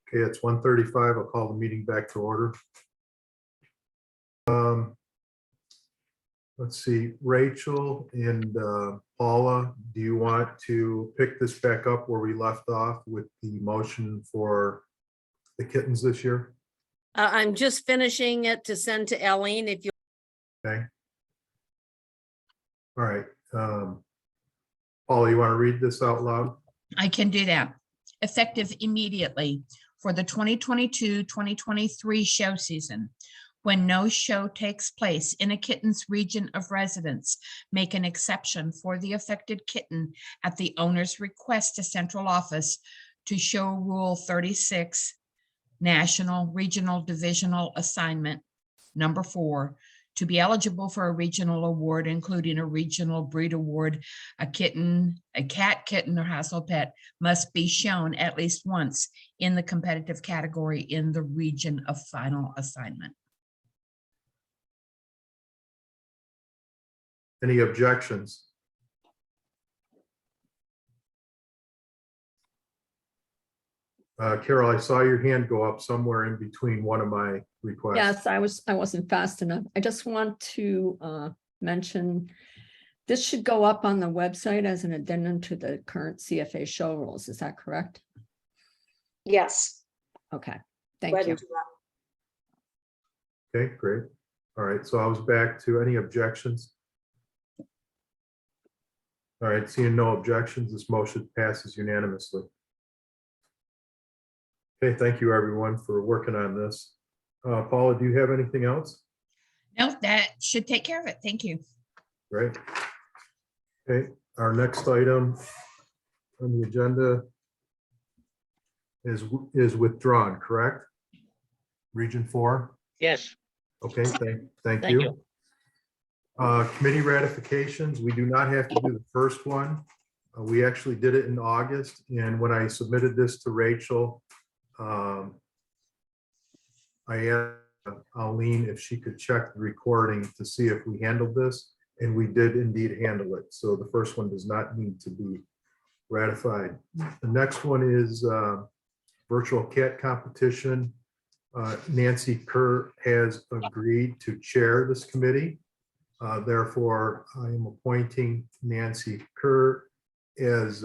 Okay, it's 1:35. I'll call the meeting back to order. Let's see, Rachel and Paula, do you want to pick this back up where we left off with the motion for the kittens this year? I'm just finishing it to send to Eileen if you. Okay. All right. Paula, you want to read this out loud? I can do that. Effective immediately for the 2022-2023 show season. When no show takes place in a kitten's region of residence, make an exception for the affected kitten at the owner's request to central office to show Rule 36, National Regional Divisional Assignment, number 4, to be eligible for a regional award, including a regional breed award, a cat, kitten, or household pet must be shown at least once in the competitive category in the region of final assignment. Any objections? Carol, I saw your hand go up somewhere in between one of my requests. Yes, I wasn't fast enough. I just want to mention this should go up on the website as an addendum to the current CFA show rules. Is that correct? Yes. Okay, thank Glad to you. do that. Okay, great. All right, so I was back to any objections. All right, seeing no objections, this motion passes unanimously. Okay, thank you everyone for working on this. Paula, do you have anything else? No, that should take care of it. Thank you. Great. Okay, our next item on the agenda is withdrawn, correct? Region 4? Yes, Okay, thank Thank you. Committee ratifications, we do not have to do the first one. We actually did it in August, and when I submitted this to Rachel, I asked Eileen if she could check the recording to see if we handled this, and we did indeed handle it. So the first one does not need to be ratified. The next one is virtual cat competition. Nancy Kerr has agreed to chair this committee. Therefore, I am appointing Nancy Kerr as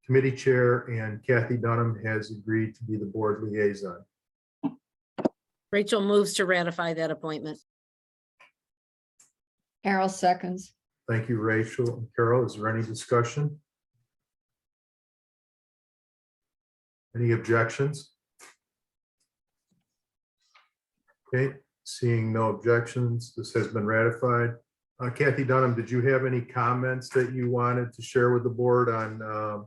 committee chair, and Kathy Dunham has agreed to be the board liaison. Rachel moves to ratify that appointment. Carol seconds. Thank you, Rachel and Carol. Is there any discussion? Any objections? Okay, seeing no objections, this has been ratified. Kathy Dunham, did you have any comments that you wanted to share with the board on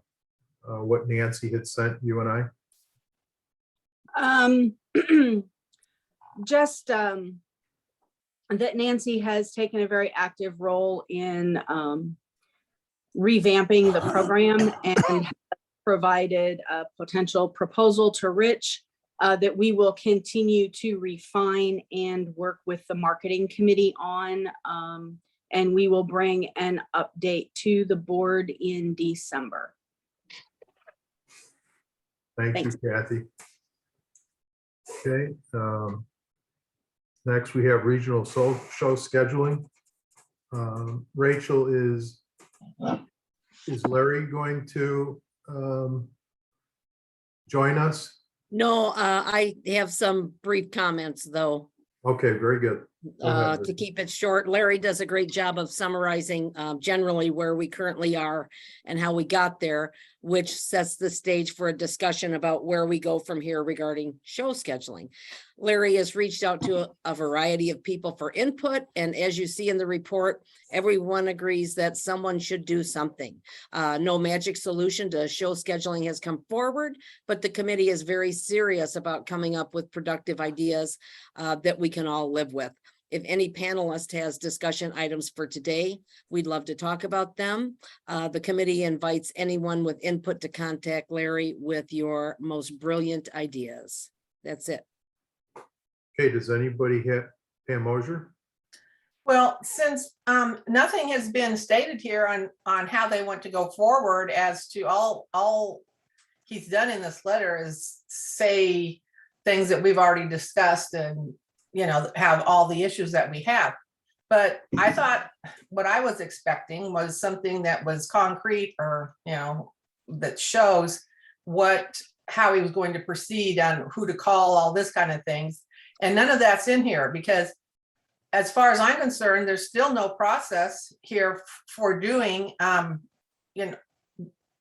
what Nancy had sent you and I? Just that Nancy has taken a very active role in revamping the program and provided a potential proposal to Rich that we will continue to refine and work with the marketing committee on. And we will bring an update to the board in December. Thank you, Kathy. Okay. Next, we have regional show scheduling. Rachel, is Larry going to join us? No, I have some brief comments though. Okay, very good. Go ahead, To keep it short, Larry does a great job of summarizing generally where we currently are and how we got there, which sets the stage for a discussion about where we go from here regarding show scheduling. Larry has reached out to a variety of people for input, and as you see in the report, everyone agrees that someone should do something. No magic solution to show scheduling has come forward, but the committee is very serious about coming up with productive ideas that we can all live with. If any panelist has discussion items for today, we'd love to talk about them. The committee invites anyone with input to contact Larry with your most brilliant ideas. That's it. Okay, does anybody have Pam Mosier? Well, since nothing has been stated here on how they want to go forward as to all he's done in this letter is say things that we've already discussed and, have all the issues that we have. But I thought what I was expecting was something that was concrete or, that shows how he was going to proceed on who to call, all this kind of things. And none of that's in here because as far as I'm concerned, there's still no process here for doing,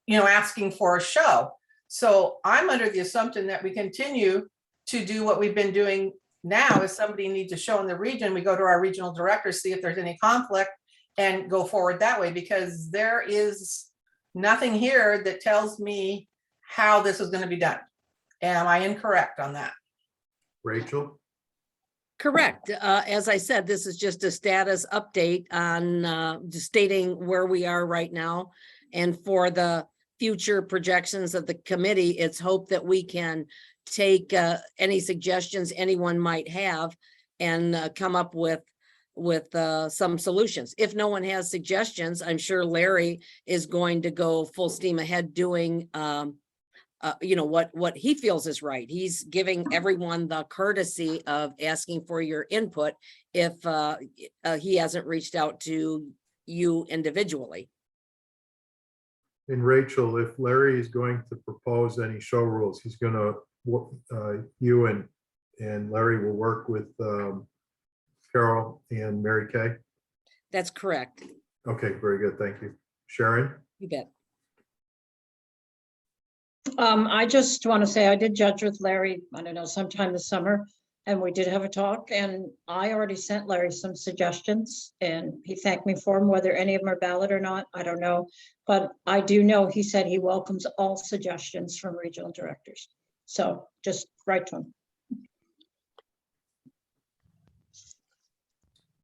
asking for a show. So I'm under the assumption that we continue to do what we've been doing now. If somebody needs a show in the region, we go to our regional director, see if there's any conflict and go forward that way, because there is nothing here that tells me how this is going to be done. Am I incorrect on that? Rachel? Correct. As I said, this is just a status update on just stating where we are right now. And for the future projections of the committee, it's hope that we can take any suggestions anyone might have and come up with some solutions. If no one has suggestions, I'm sure Larry is going to go full steam ahead doing what he feels is right. He's giving everyone the courtesy of asking for your input if he hasn't reached out to you individually. And Rachel, if Larry is going to propose any show rules, he's going to, you and Larry will work with Carol and Mary Kay. That's correct. Okay, very good. Thank you. Sharon? You bet. I just want to say I did judge with Larry, I don't know, sometime this summer, and we did have a talk, and I already sent Larry some suggestions, and he thanked me for them. Whether any of them are valid or not, I don't know. But I do know he said he welcomes all suggestions from regional directors. So just write to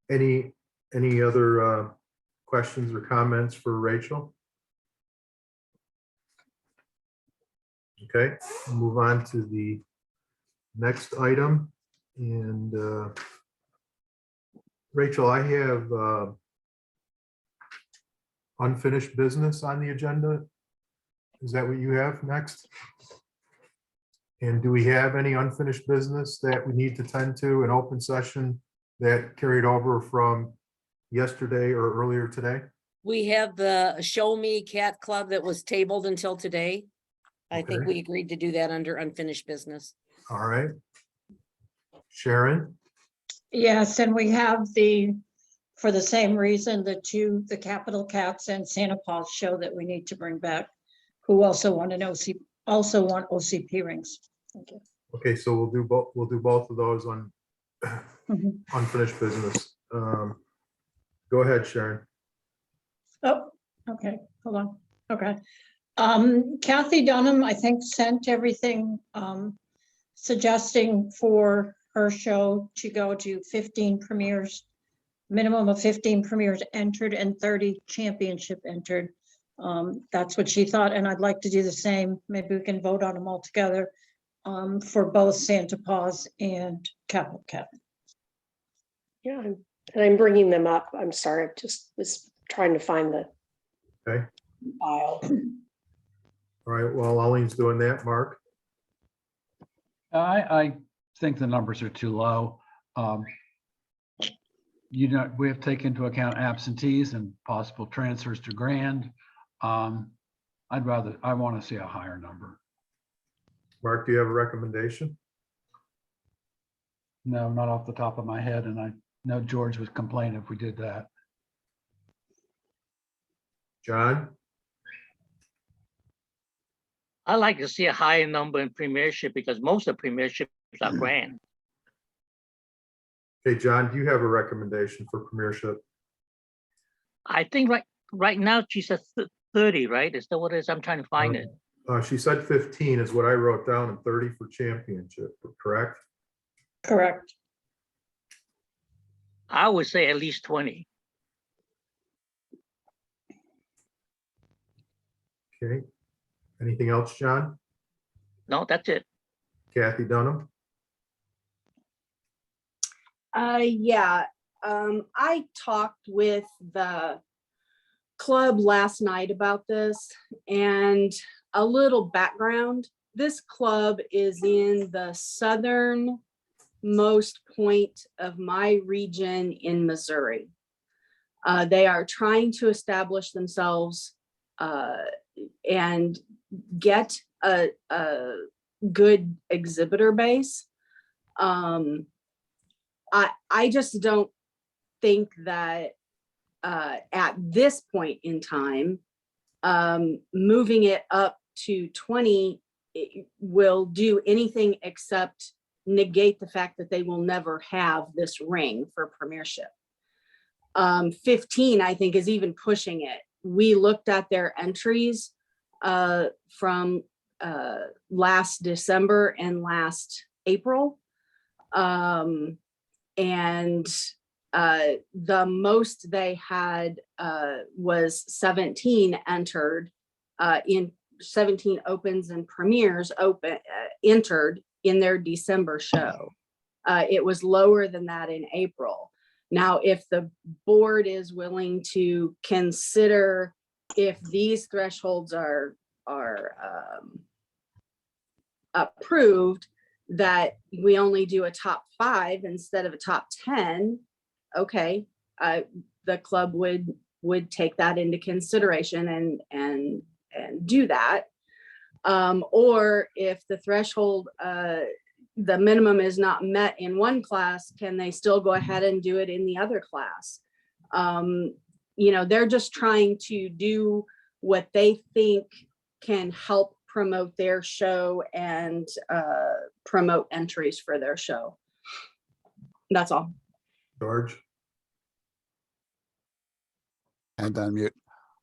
him. Any other questions or comments for Rachel? Okay, we'll move on to the next item. And Rachel, I have unfinished business on the agenda. Is that what you have next? And do we have any unfinished business that we need to tend to in open session that carried over from yesterday or earlier today? We have the Show Me Cat Club that was tabled until today. I think Okay. we agreed to do that under unfinished business. All right. Sharon? Yes, and we have for the same reason, the Capital Cats and Santa Paws show that we need to bring back, who also want OCP rings. Thank you. Okay, so we'll do both of those on unfinished business. Go ahead, Sharon. Oh, okay, hold on. Okay. Kathy Dunham, I think, sent everything suggesting for her show to go to 15 premieres, minimum of 15 premieres entered and 30 championship entered. That's what she thought, and I'd like to do the same. Maybe we can vote on them all together for both Santa Paws and Capital Cat. Yeah, and I'm bringing them up. I'm sorry, I just was trying to find the Okay. file. All right, while Eileen's doing that, Mark? I think the numbers are too low. We have to take into account absentees and possible transfers to Grand. I want to see a higher number. Mark, do you have a recommendation? No, not off the top of my head, and I know George would complain if we did that. John? I like to see a higher number in premiership because most of premierships are grand. Okay, John, do you have a recommendation for premiership? I think right now she says 30, right? Is that what it is? I'm trying to find it. She said 15 is what I wrote down and 30 for championship, correct? Correct. I would say at least 20. Okay. Anything else, John? No, that's it. Kathy Dunham? Yeah, I talked with the club last night about this, and a little background. This club is in the southernmost point of my region in Missouri. They are trying to establish themselves and get a good exhibitor base. I just don't think that at this point in time, moving it up to 20 will do anything except negate the fact that they will never have this ring for premiership. 15, I think, is even pushing it. We looked at their entries from last December and last April. And the most they had was 17 entered in 17 opens and premieres entered in their December show. It was lower than that in April. Now, if the board is willing to consider if these thresholds are approved, that we only do a top 5 instead of a top 10, okay, the club would take that into consideration and do that. Or if the threshold, the minimum is not met in one class, can they still go ahead and do it in the other class? You know, they're just trying to do what they think can help promote their show and promote entries for their show. That's all. George? And unmute.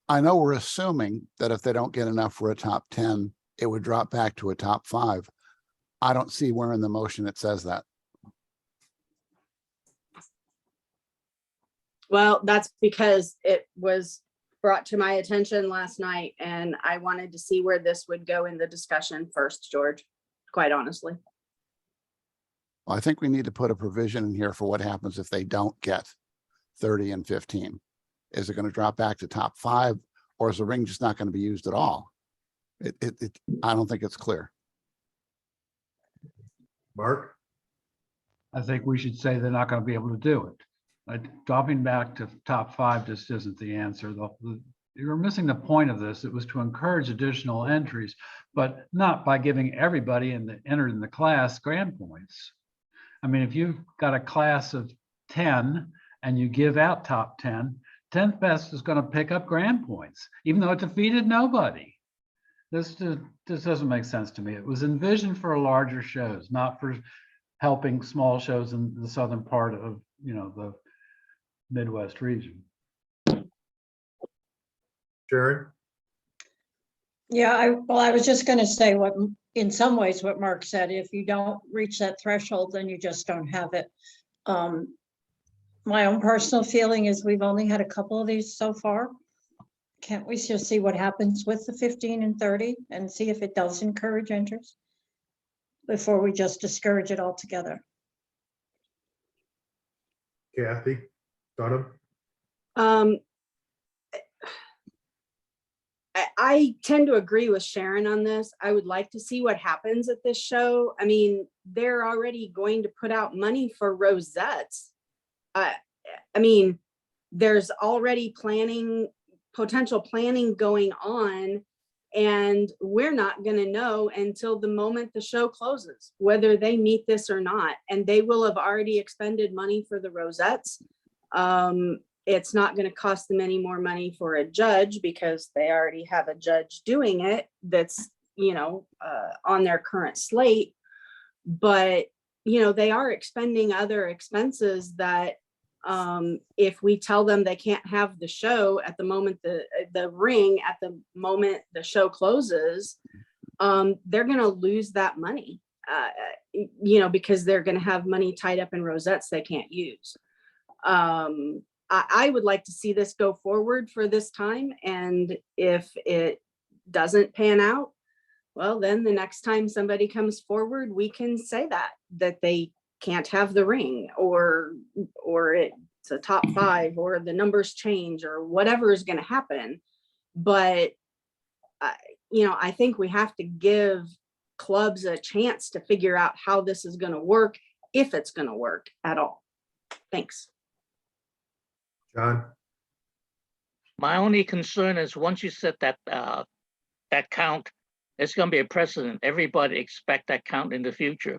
I know we're assuming that if they don't get enough for a top 10, it would drop back to a top 5. I don't see where in the motion it says that. Well, that's because it was brought to my attention last night and I wanted to see where this would go in the discussion first, George, quite honestly. Well, I think we need to put a provision in here for what happens if they don't get 30 and 15. Is it going to drop back to top 5, or is the ring just not going to be used at all? I don't think it's clear. Mark? I think we should say they're not going to be able to do it. Dropping back to top 5 just isn't the answer. You're missing the point of this. It was to encourage additional entries, but not by giving everybody entered in the class grand points. I mean, if you've got a class of 10 and you give out top 10, 10th best is going to pick up grand points, even though it defeated nobody. This doesn't make sense to me. It was envisioned for larger shows, not for helping small shows in the southern part of, you know, the Midwest region. Sharon? Yeah, I was just going to say what, in some ways, what Mark said, if you don't reach that threshold, then you just don't have it. My own personal feeling is we've only had a couple of these so far. Can't we just see what happens with the 15 and 30 and see if it does encourage entries before we just discourage it altogether? Kathy? Dunham? I tend to agree with Sharon on this. I would like to see what happens at this show. I mean, they're already going to put out money for rosettes. I mean, there's already potential planning going on, and we're not going to know until the moment the show closes, whether they meet this or not. And they will have already expended money for the rosettes. It's not going to cost them any more money for a judge because they already have a judge doing it that's, you know, on their current slate. But, you know, they are expending other expenses that if we tell them they can't have the show at the moment, the ring at the moment the show closes, they're going to lose that money, you know, because they're going to have money tied up in rosettes they can't use. I would like to see this go forward for this time. And if it doesn't pan out, well, then the next time somebody comes forward, we can say that they can't have the ring, or it's a top 5, or the numbers change, or whatever is going to happen. But I think we have to give clubs a chance to figure out how this is going to work, if it's going to work at all. Thanks. John, My only concern is once you set that, that count, it's gonna be a precedent. Everybody expect that count in the future.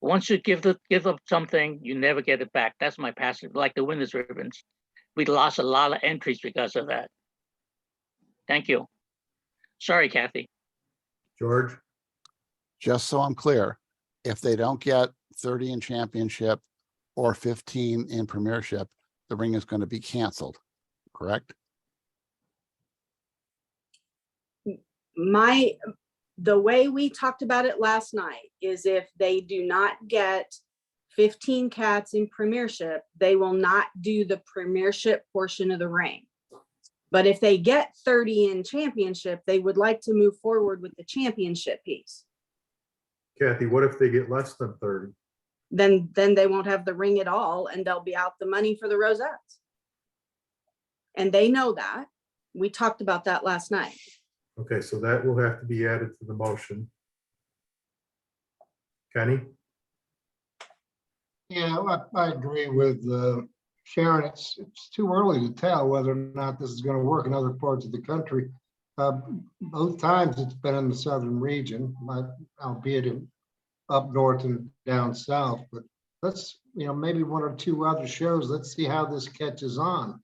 Once you give up something, you never get it back. That's my passion, like the winners ribbons. We lost a lot of entries because of that. Thank you. Sorry, Kathy. George, Just so I'm clear, if they don't get 30 in championship or 15 in premiership, the ring is going to be canceled, correct? The way we talked about it last night is if they do not get 15 cats in premiership, they will not do the premiership portion of the ring. But if they get 30 in championship, they would like to move forward with the championship piece. Kathy, what if they get less than 30? Then they won't have the ring at all, and they'll be out the money for the rosettes. And they know that. We talked about that last night. Okay, so that will have to be added to the motion. Kenny? Yeah, I agree with Sharon. It's too early to tell whether or not this is going to work in other parts of the country. Both times it's been in the southern region, albeit up north and down south. But let's, maybe one or two other shows. Let's see how this catches on.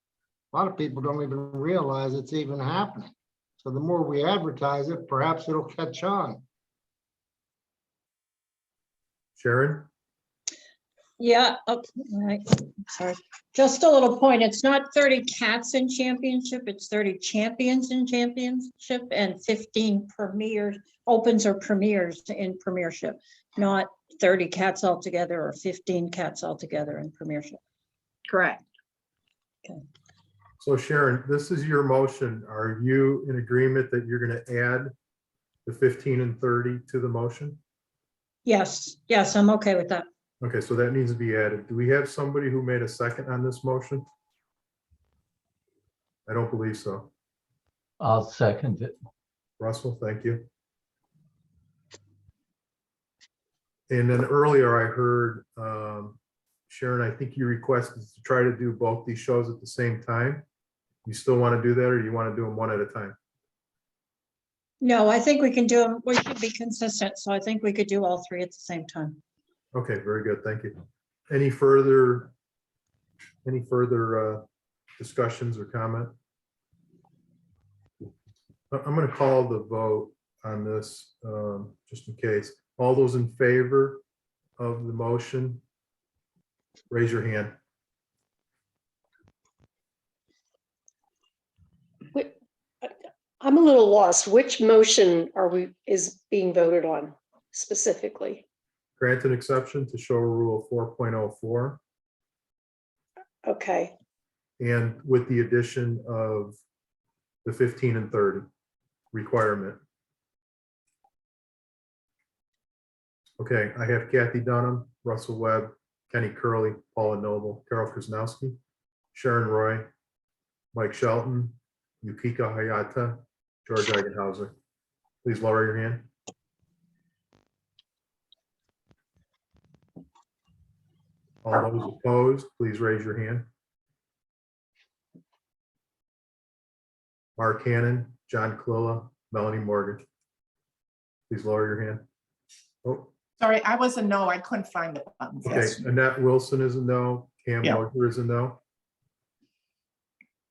A lot of people don't even realize it's even happening. So the more we advertise it, perhaps it'll catch on. Sharon? Yeah, right, sorry. Just a little point. It's not 30 cats in championship, it's 30 champions in championship and 15 premiers, opens or premiers in premiership, not 30 cats altogether or 15 cats altogether in premiership. Correct. So Sharon, this is your motion. Are you in agreement that you're going to add the 15 and 30 to the motion? Yes, I'm okay with that. Okay, so that needs to be added. Do we have somebody who made a second on this motion? I don't believe so. I'll second it. Russell, thank you. And then earlier I heard, Sharon, I think you requested to try to do both these shows at the same time. You still want to do that, or do you want to do them one at a time? No, I think we can do them. We should be consistent. So I think we could do all three at the same time. Okay, very good. Thank you. Any further discussions or comment? I'm going to call the vote on this just in case. All those in favor of the motion, raise your hand. I'm a little lost. Which motion is being voted on specifically? Grant an exception to show rule 4.04 Okay, and with the addition of the 15 and 30 requirement. Okay, I have Kathy Dunham, Russell Webb, Kenny Curley, Paula Noble, Carol Krasnowski, Sharon Roy, Mike Shelton, Yukika Hayata, George Eigenhauser. Please lower your hand. All those opposed, please raise your hand. Mark Hannon, John Kalila, Melanie Morgan. Please lower your hand. Oh, Sorry, I was a no. I couldn't find the buttons. okay. Yes. Annette Wilson is a no. Cam Yeah. Moser is a no.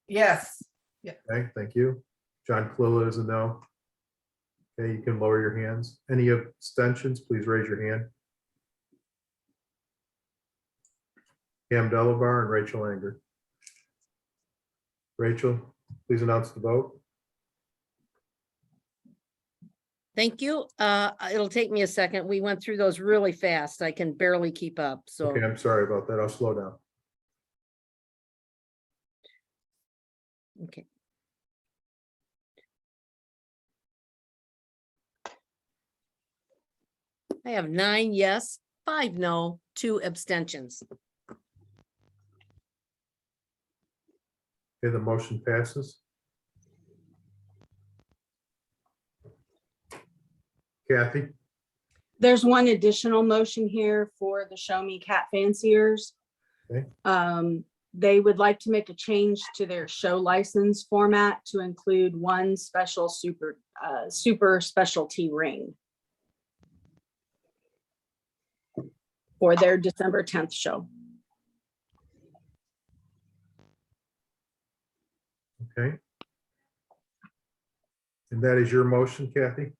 Yes. Okay, thank you. John Kalila is a no. Okay, you can lower your hands. Any abstentions, please raise your hand. Cam Delabar and Rachel Anger. Rachel, please announce the vote. Thank you. It'll take me a second. We went through those really fast. I can barely keep up, so. Okay, I'm sorry about that. I'll slow down. Okay. I have 9 yes, 5 no, 2 abstentions. Okay, the motion passes. Kathy? There's one additional motion here for the Show Me Cat Fanciers. Okay. They would like to make a change to their show license format to include one special super specialty ring for their December 10th show. Okay. And that is your motion, Kathy?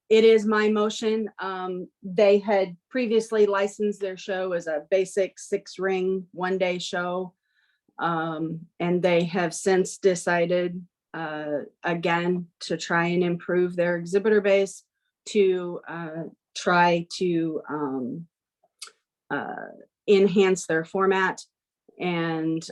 It is my motion. They had previously licensed their show as a basic 6-ring, 1-day show. And they have since decided, again, to try and improve their exhibitor base, to try to enhance their format. And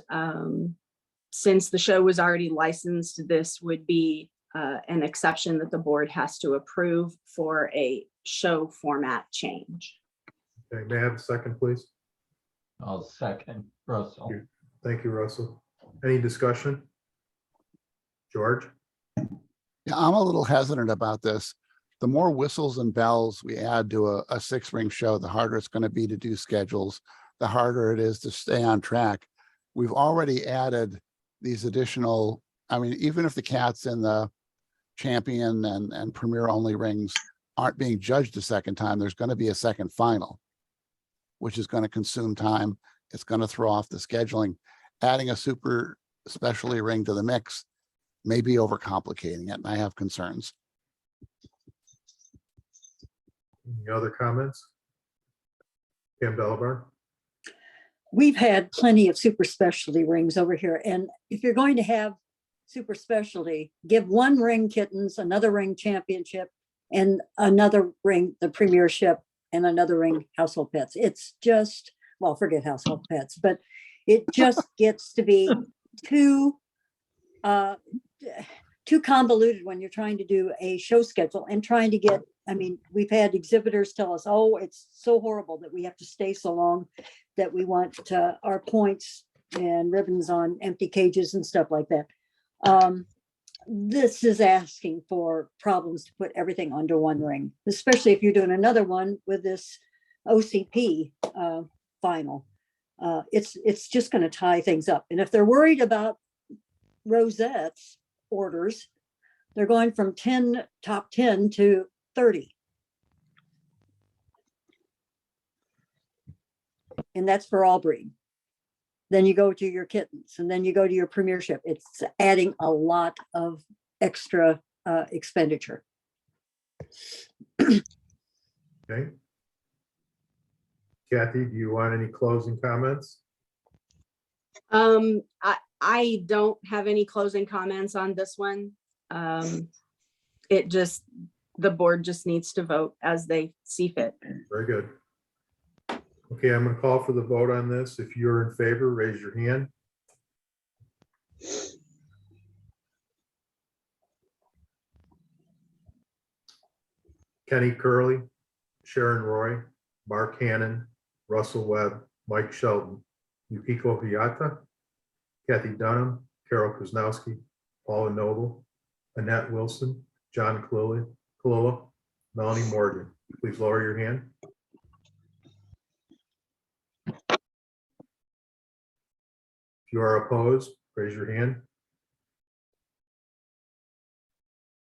since the show was already licensed, this would be an exception that the board has to approve for a show format change. Okay, may I have a second, please? I'll second Russell. Thank you, Russell. Any discussion? George? Yeah, I'm a little hesitant about this. The more whistles and bells we add to a 6-ring show, the harder it's going to be to do schedules, the harder it is to stay on track. We've already added these additional, I mean, even if the cats in the champion and premier only rings aren't being judged a second time, there's going to be a second final, which is going to consume time. It's going to throw off the scheduling. Adding a super specialty ring to the mix may be overcomplicating it, and I have concerns. Any other comments? Pam Delabar? We've had plenty of super specialty rings over here. And if you're going to have super specialty, give one ring kittens, another ring championship, and another ring the premiership, and another ring household pets. It's just, well, forget household pets, but it just gets to be too convoluted when you're trying to do a show schedule and trying to get, I mean, we've had exhibitors tell us, oh, it's so horrible that we have to stay so long, that we want our points and ribbons on empty cages and stuff like that. This is asking for problems to put everything under one ring, especially if you're doing another one with this OCP final. It's just going to tie things up. And if they're worried about rosettes orders, they're going from top 10 to 30. And that's for all breed. Then you go to your kittens, and then you go to your premiership. It's adding a lot of extra expenditure. Okay. Kathy, do you want any closing comments? I don't have any closing comments on this one. The board just needs to vote as they see fit. Very good. Okay, I'm going to call for the vote on this. If you're in favor, raise your hand. Kenny Curley, Sharon Roy, Mark Hannon, Russell Webb, Mike Shelton, Yukiko Hayata, Kathy Dunham, Carol Kuznowski, Paula Noble, Annette Wilson, John Kalula, Melanie Morgan. Please lower your hand. If you are opposed, raise your hand.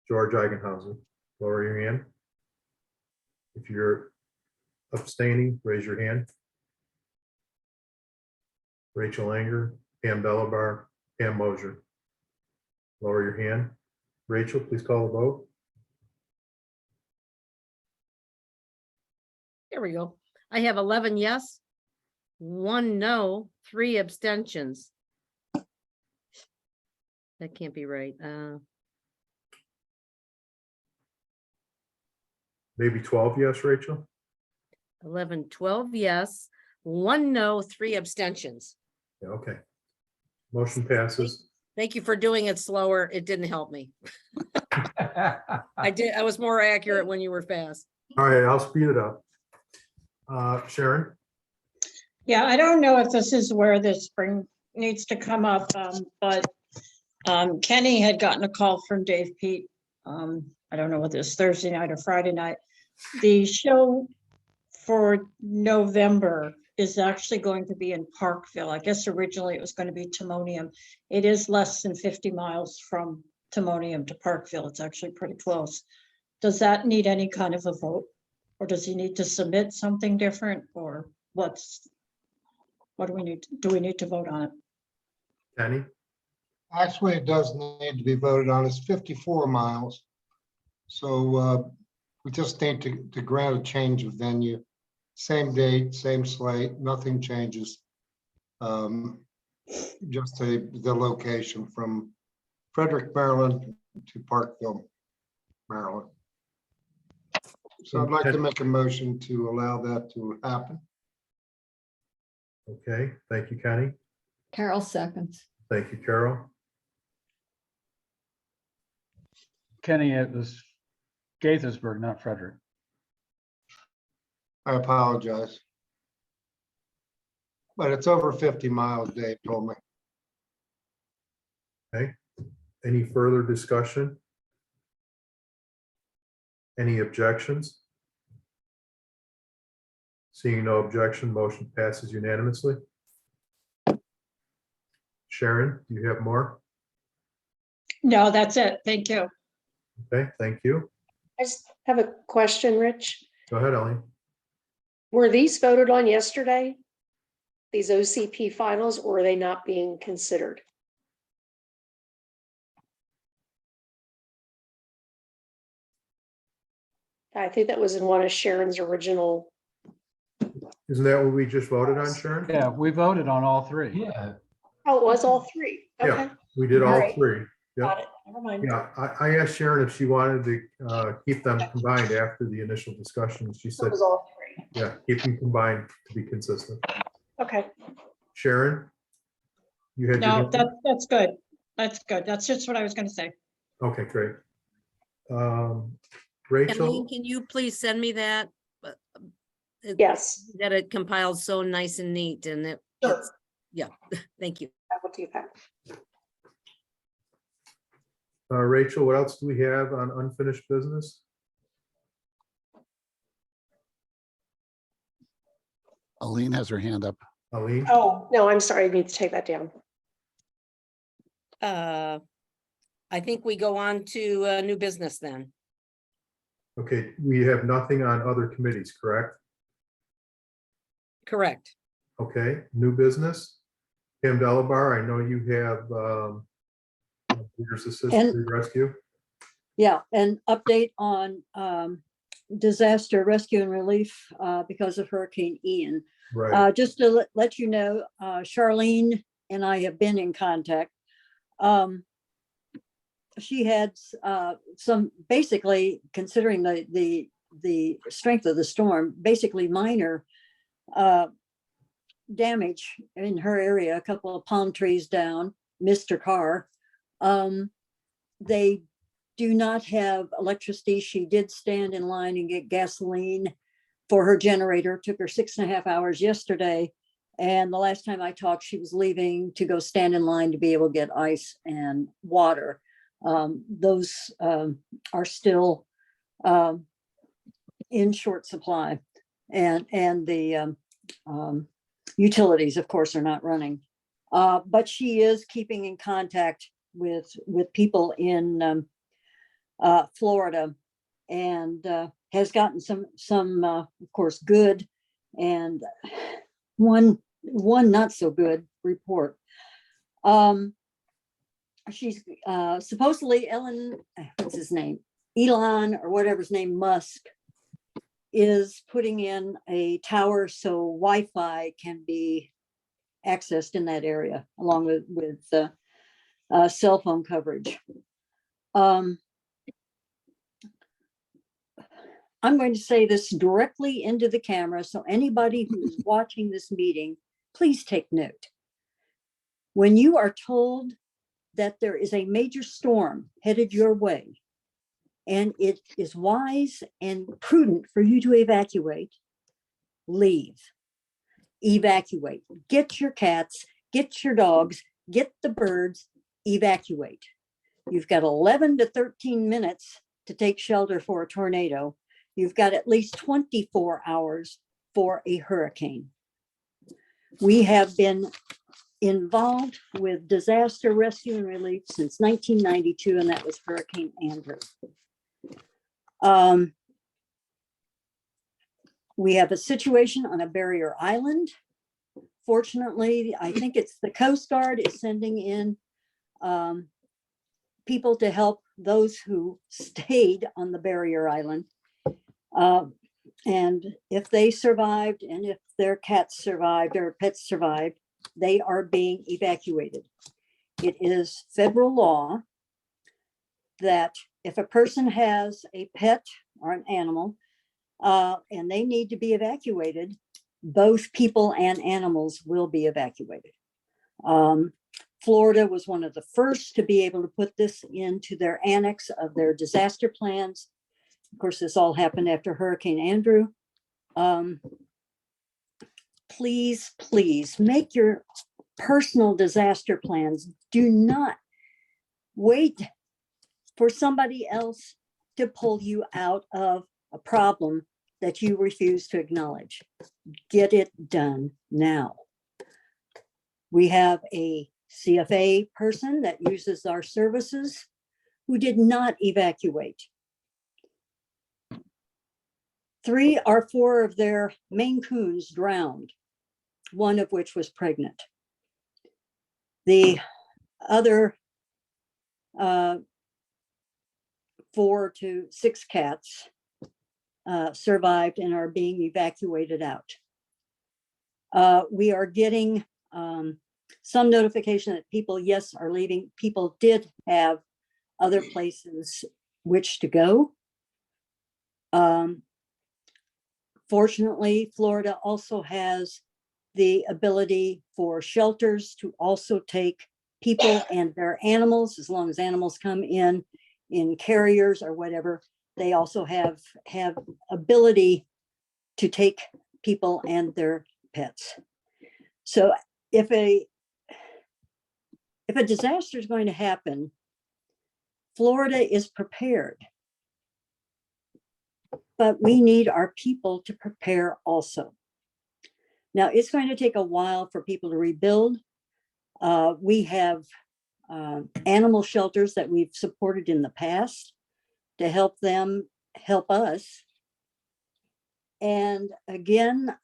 George Eigenhauser, lower your hand. If you're abstaining, raise your hand. Rachel Anger, Pam Delabar, Pam Mosier. Lower your hand. Rachel, please call the vote. Here we go. I have 11 yes, 1 no, 3 abstentions. That can't be right. Maybe 12 yes, Rachel? 11, 12 yes, 1 no, 3 abstentions. Yeah, okay. Motion passes. Thank you for doing it slower. It didn't help me. I was more accurate when you were fast. All right, I'll speed it up. Sharon? Yeah, I don't know if this is where this needs to come up, but Kenny had gotten a call from Dave Pete. I don't know whether it's Thursday night or Friday night, The show for November is actually going to be in Parkville. I guess originally it was going to be Timonium. It is less than 50 miles from Timonium to Parkville. It's actually pretty close. Does that need any kind of a vote? Or does he need to submit something different, or what do we need? Do we need to vote on it? Kenny? Actually, it does need to be voted on. It's 54 miles. So we just need to grant a change of venue. Same date, same slate, nothing changes. Just the location from Frederick, Maryland to Parkville, Maryland. So I'd like to make a motion to allow that to happen. Okay, thank you, Kenny. Carol seconds. Thank you, Carol. Kenny, it was Gaithersburg, not Frederick. I apologize. But it's over 50 miles, Dave told me. Okay, any further discussion? Any objections? Seeing no objection, motion passes unanimously. Sharon, do you have more? No, that's it. Thank you. Okay, thank you. I just have a question, Rich. Go ahead, Ellie. Were these voted on yesterday? These OCP finals, or are they not being considered? I think that was in one of Sharon's original. Isn't that what we just voted on, Sharon? Yeah, we voted on all three. Yeah, Oh, it was all three. Yeah, Okay, we did all Alright. three. got Yep. it. Never mind. Yeah, I asked Sharon if she wanted to keep them combined after the initial discussion. She It said, was all three. yeah, keep them combined to be consistent. Okay. Sharon? You had your No, hand? that's good. That's good. That's just what I was going to say. Okay, great. Eileen, Rachel? can you please send me that? Yes, That it compiled so nice and neat and it, Sure. it's- yeah, thank you. I will do that. Rachel, what else do we have on unfinished business? Aline has her hand up. Eileen? Oh, no, I'm sorry. I need to take that down. I think we go on to new business then. Okay, we have nothing on other committees, correct? Correct. Okay, new business. Pam Delabar, I know you have Leaders Assist And- Rescue. Yeah, an update on disaster rescue and relief because of Hurricane Ian. Right, Just to let you know, Charlene and I have been in contact. She had some, basically, considering the strength of the storm, basically minor damage in her area, a couple of palm trees down, missed her car. They do not have electricity. She did stand in line and get gasoline for her generator. Took her 6.5 hours yesterday. And the last time I talked, she was leaving to go stand in line to be able to get ice and water. Those are still in short supply. And the utilities, of course, are not running. But she is keeping in contact with people in Florida, and has gotten some of course, good and one not so good report. She's supposedly what's his name? Elon or whatever his name, Musk, is putting in a tower so Wi-Fi can be accessed in that area, along with cell phone coverage. I'm going to say this directly into the camera, so anybody who is watching this meeting, please take note. When you are told that there is a major storm headed your way, and it is wise and prudent for you to evacuate, leave. Evacuate. Get your cats, get your dogs, get the birds, evacuate. You've got 11 to 13 minutes to take shelter for a tornado. you've got at least 24 hours for a hurricane. We have been involved with disaster rescue and relief since 1992, and that was Hurricane Andrew. We have a situation on a barrier island. Fortunately, I think it's the Coast Guard is sending in people to help those who stayed on the barrier island. And if they survived and if their cats survived or pets survived, they are being evacuated. It is federal law that if a person has a pet or an animal and they need to be evacuated, both people and animals will be evacuated. Florida was one of the first to be able to put this into their annex of their disaster plans. Of course, this all happened after Hurricane Andrew. Please, please make your personal disaster plans. Do not wait for somebody else to pull you out of a problem that you refuse to acknowledge. Get it done now. We have a CFA person that uses our services who did not evacuate. 3 or 4 of their Maine Coons drowned, one of which was pregnant. The other 4 to 6 cats survived and are being evacuated out. We are getting some notification that people, yes, are leaving. People did have other places which to go. Fortunately, Florida also has the ability for shelters to also take people and their animals, as long as animals come in carriers or whatever. They also have ability to take people and their pets. So if a disaster is going to happen, Florida is prepared. But we need our people to prepare also. Now, it's going to take a while for people to rebuild. We have animal shelters that we've supported in the past to help them help us. And again,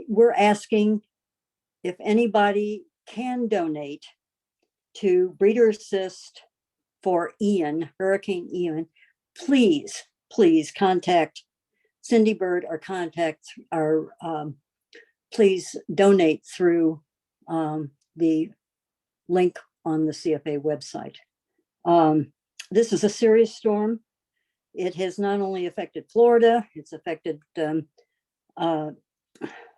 we're asking if anybody can donate to Breeder Assist for Ian, Hurricane Ian. Please, please contact Cindy Bird or contact our, please donate through the link on the CFA website. This is a serious storm. It has not only affected Florida, it's affected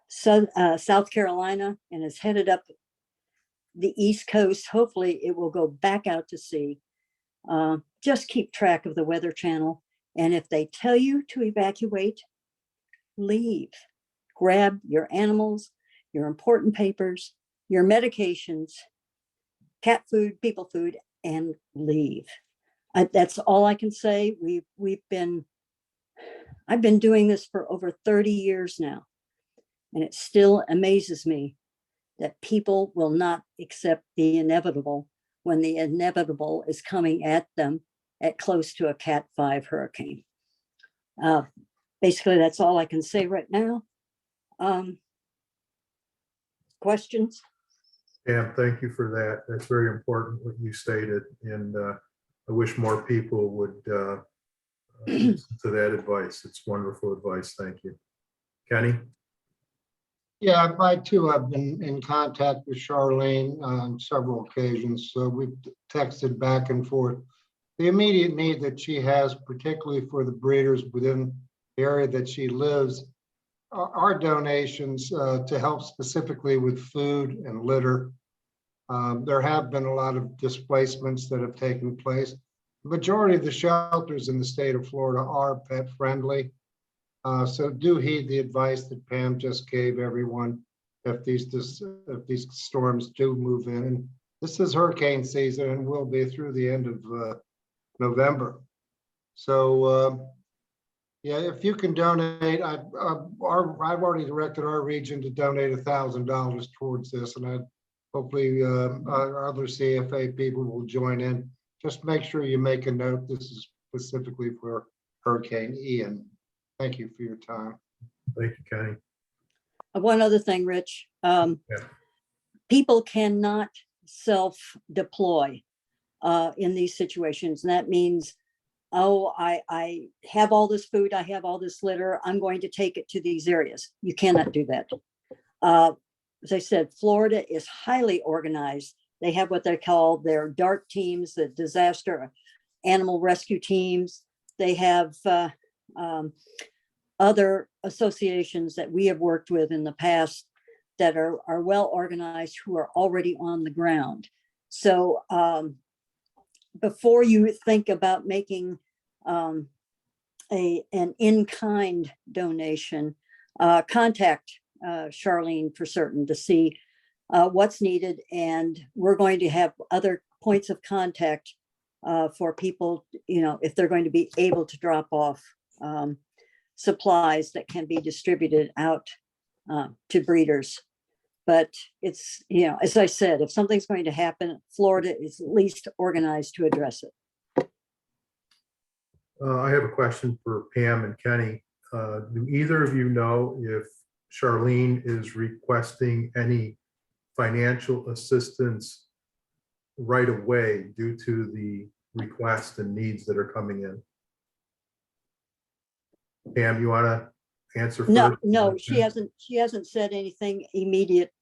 South Carolina and is headed up the East Coast. Hopefully it will go back out to sea. Just keep track of the Weather Channel. And if they tell you to evacuate, leave. Grab your animals, your important papers, your medications, cat food, people food, and leave. That's all I can say. I've been doing this for over 30 years now, and it still amazes me that people will not accept the inevitable when the inevitable is coming at them at close to a Cat 5 hurricane. Basically, that's all I can say right now. Questions? Pam, thank you for that. That's very important what you stated, and I wish more people would listen to that advice. It's wonderful advice. Thank you. Kenny? Yeah, I too have been in contact with Charlene on several occasions, so we've texted back and forth. The immediate need that she has, particularly for the breeders within the area that she lives, are donations to help specifically with food and litter. There have been a lot of displacements that have taken place. The majority of the shelters in the state of Florida are pet friendly. So do heed the advice that Pam just gave everyone if these storms do move in. And this is hurricane season and will be through the end of November. So Yeah, if you can donate, I've already directed our region to donate $1,000 towards this, and hopefully our other CFA people will join in. Just make sure you make a note. This is specifically for Hurricane Ian. Thank you for your time. Thank you, Kenny. One other thing, Rich. Yeah. People cannot self-deploy in these situations. And that means, oh, I have all this food, I have all this litter, I'm going to take it to these areas. You cannot do that. As I said, Florida is highly organized. They have what they call their DART teams, the disaster animal rescue teams. They have other associations that we have worked with in the past that are well organized, who are already on the ground. So before you think about making an in-kind donation, contact Charlene for certain to see what's needed. And we're going to have other points of contact for people, if they're going to be able to drop off supplies that can be distributed out to breeders. But it's, as I said, if something's going to happen, Florida is at least organized to address it. I have a question for Pam and Kenny. Do either of you know if Charlene is requesting any financial assistance right away due to the requests and needs that are coming in? Pam, you want to answer first? No, she hasn't said anything immediate.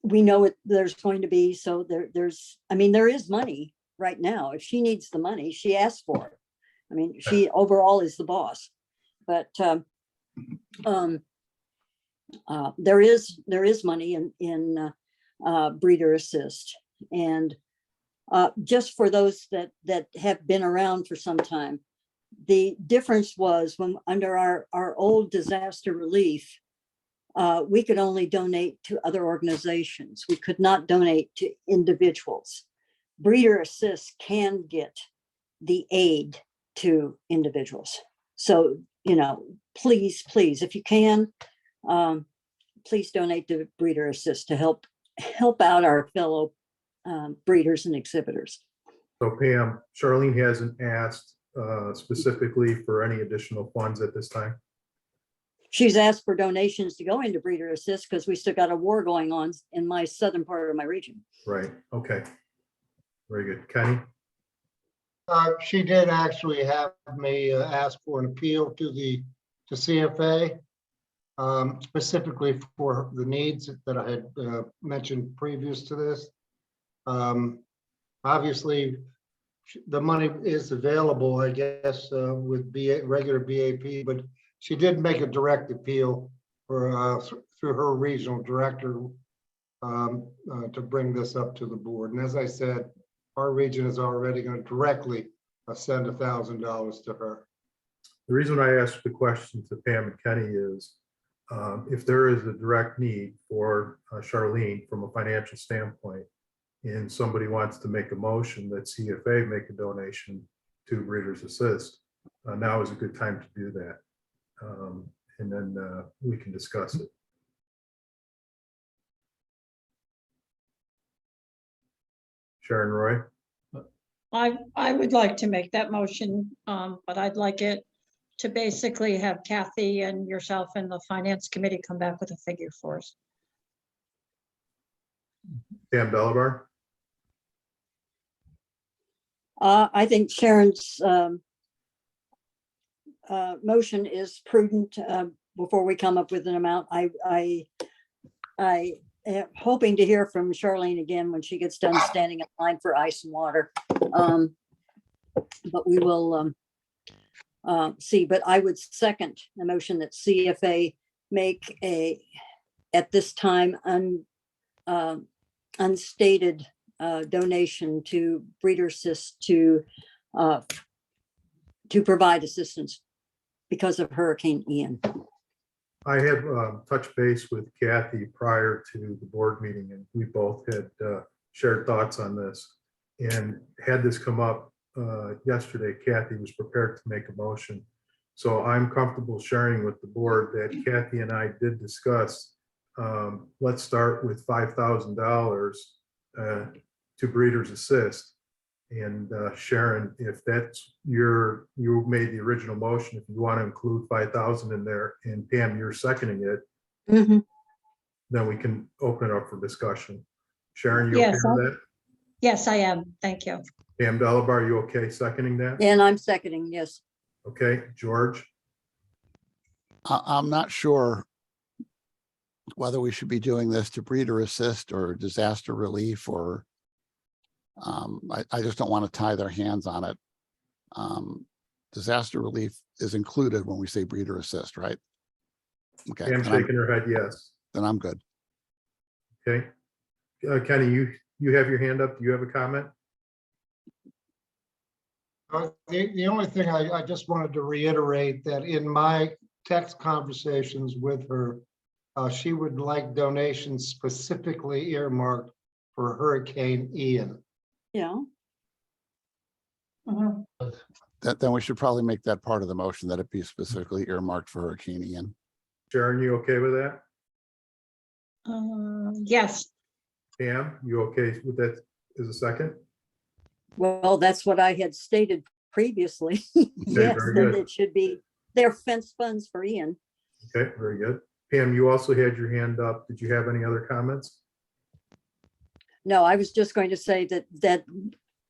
We know there's going to be, so there is money right now. If she needs the money, she asks for it. I mean, she overall is the boss, but there is money in breeder assist. And just for those that have been around for some time, the difference was when under our old disaster relief, we could only donate to other organizations. We could not donate to individuals. Breeder Assist can get the aid to individuals. So, please, if you can, please donate to Breeder Assist to help out our fellow breeders and exhibitors. So Pam, Charlene hasn't asked specifically for any additional funds at this time? She's asked for donations to go into Breeder Assist because we still got a war going on in my southern part of my region. Right, okay. Very good. Kenny? She did actually have me ask for an appeal to CFA, specifically for the needs that I had mentioned previous to this. Obviously, the money is available, I guess, with regular BAP, but she did make a direct appeal through her regional director to bring this up to the board. And as I said, our region is already going to directly send $1,000 to her. The reason I asked the question to Pam and Kenny is if there is a direct need for Charlene from a financial standpoint, and somebody wants to make a motion that CFA make a donation to Breeders Assist, now is a good time to do that. And then we can discuss it. Sharon Roy? I would like to make that motion, but I'd like it to basically have Kathy and yourself and the finance committee come back with a figure for us. Pam Delabar? I think Sharon's motion is prudent before we come up with an amount. I am hoping to hear from Charlene again when she gets done standing in line for ice and water. But we will see. But I would second the motion that CFA make at this time, unstated donation to Breeder Assist to provide assistance because of Hurricane Ian. I have touched base with Kathy prior to the board meeting, and we both had shared thoughts on this. And had this come up yesterday, Kathy was prepared to make a motion. So I'm comfortable sharing with the board that Kathy and I did discuss. Let's start with $5,000 to Breeders Assist. And Sharon, if that's you made the original motion, if you want to include 5,000 in there, and Pam, you're seconding it, Mhm. then we can open it up for discussion. Sharon, you okay Yes, with that? Yes, I am. Thank you. Pam Delabar, you okay seconding that? And I'm seconding, yes. Okay, George, I'm not sure whether we should be doing this to breeder assist or disaster relief or I just don't want to tie their hands on it. Disaster relief is included when we say breeder assist, right? Okay, Pam shaking her head yes. then I'm good. Okay. Kenny, you have your hand up. Do you have a comment? The only thing I just wanted to reiterate that in my text conversations with her, she would like donations specifically earmarked for Hurricane Ian. Yeah. Then we should probably make that part of the motion that it be specifically earmarked for Hurricane Ian. Sharon, you okay with that? Yes, Pam, you okay with that as a second? Well, that's what I had stated previously. Yes, very that good. it should be their fence funds for Ian. Okay, very good. Pam, you also had your hand up. Did you have any other comments? No, I was just going to say that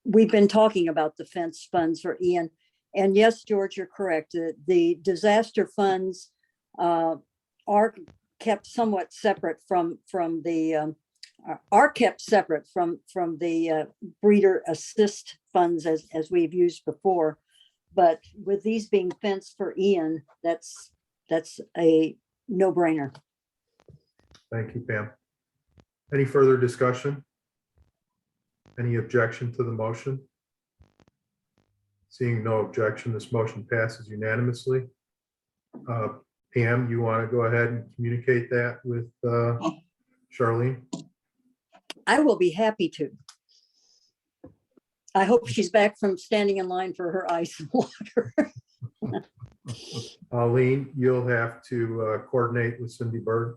we've been talking about the fence funds for Ian. And yes, George, you're correct. The disaster funds are kept somewhat separate from the breeder assist funds as we've used before. But with these being fenced for Ian, that's a no-brainer. Thank you, Pam. Any further discussion? Any objection to the motion? Seeing no objection, this motion passes unanimously. Pam, you want to go ahead and communicate that with Charlene? I will be happy to. I hope she's back from standing in line for her ice and water. Arlene, you'll have to coordinate with Cindy Bird.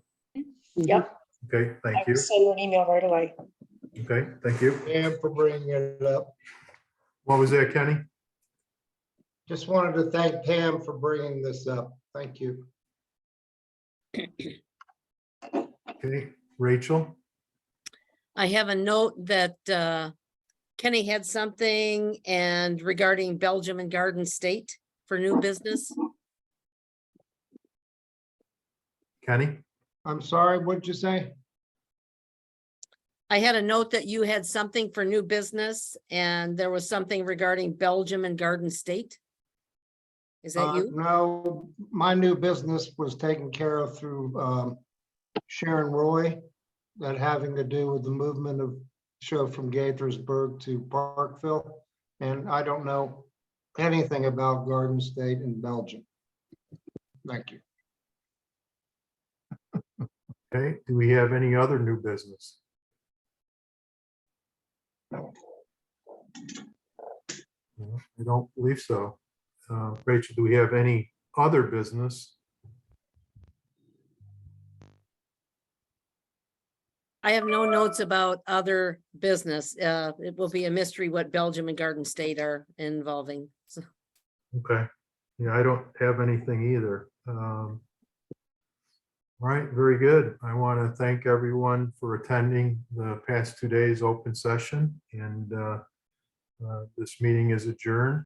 Yep. Okay, I thank will you. send her an email right away. Okay, thank you. And for bringing it up. What was that, Kenny? Just wanted to thank Pam for bringing this up. Thank you. Okay, Rachel? I have a note that Kenny had something and regarding Belgium and Garden State for new business. Kenny? I'm sorry, what'd you say? I had a note that you had something for new business and there was something regarding Belgium and Garden State. Is that you? No, my new business was taken care of through Sharon Roy, that having to do with the movement of show from Gaithersburg to Parkville. And I don't know anything about Garden State in Belgium. Thank you. Okay, do we have any other new business? No, I don't believe so. Rachel, do we have any other business? I have no notes about other business. It will be a mystery what Belgium and Garden State are involving. So, Okay, yeah, I don't have anything either. All right, very good. I want to thank everyone for attending the past 2 days open session, and this meeting is adjourned.